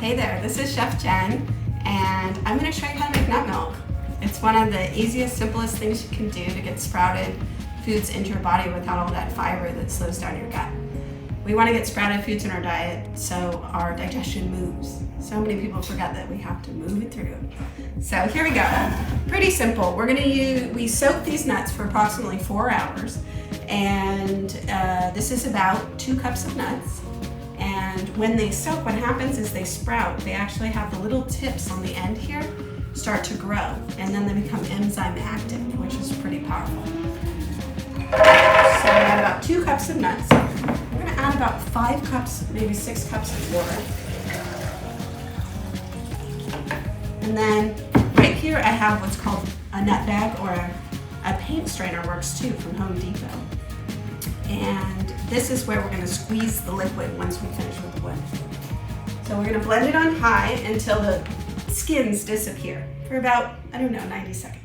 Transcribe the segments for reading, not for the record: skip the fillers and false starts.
Hey there, this is Chef Jen, and I'm going to show you how to make nut milk. It's one of the easiest, simplest things you can do to get sprouted foods into your body without all that fiber that slows down your gut. We want to get sprouted foods in our diet so our digestion moves. So many people forget that we have to move it through. So here we go. Pretty simple. We soak these nuts for approximately 4 hours, and this is about 2 cups of nuts. And when they soak, what happens is they sprout. They actually have the little tips on the end here start to grow, and then they become enzyme active, which is pretty powerful. So I add about 2 cups of nuts. We're going to add about 5 cups, maybe 6 cups of water. And then right here I have what's called a nut bag, or a paint strainer works too, from Home Depot. And this is where we're going to squeeze the liquid once we finish with the blend. So we're going to blend it on high until the skins disappear for about, 90 seconds.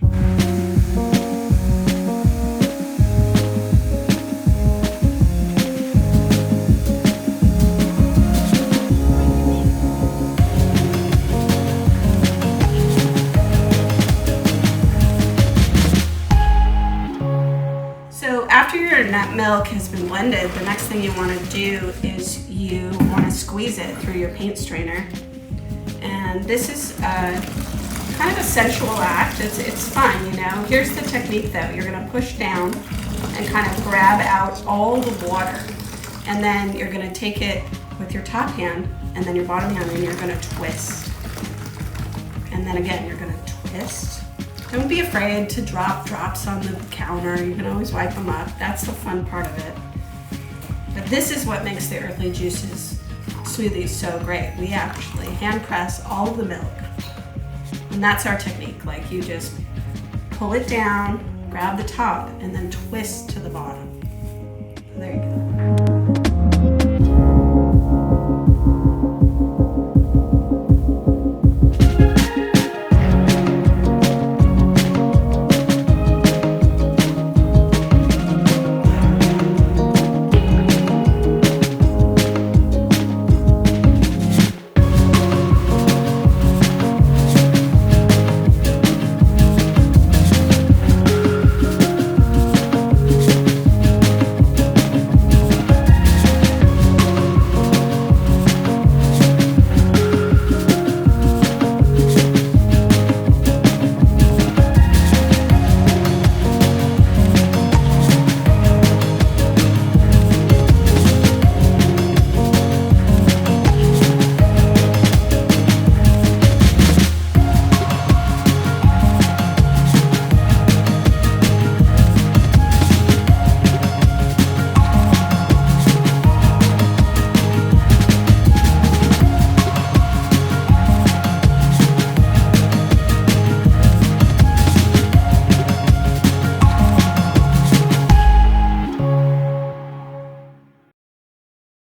So after your nut milk has been blended, the next thing you want to do is you want to squeeze it through your paint strainer. And this is kind of a sensual act. It's fun, you know. Here's the technique though. You're going to push down and kind of grab out all the water. And then you're going to take it with your top hand and then your bottom hand, and you're going to twist. And then again, you're going to twist. Don't be afraid to drop drops on the counter. You can always wipe them up. That's the fun part of it. But this is what makes the earthly juices smoothies so great. We actually hand press all of the milk. And that's our technique. Like, you just pull it down, grab the top, and then twist to the bottom. There you go.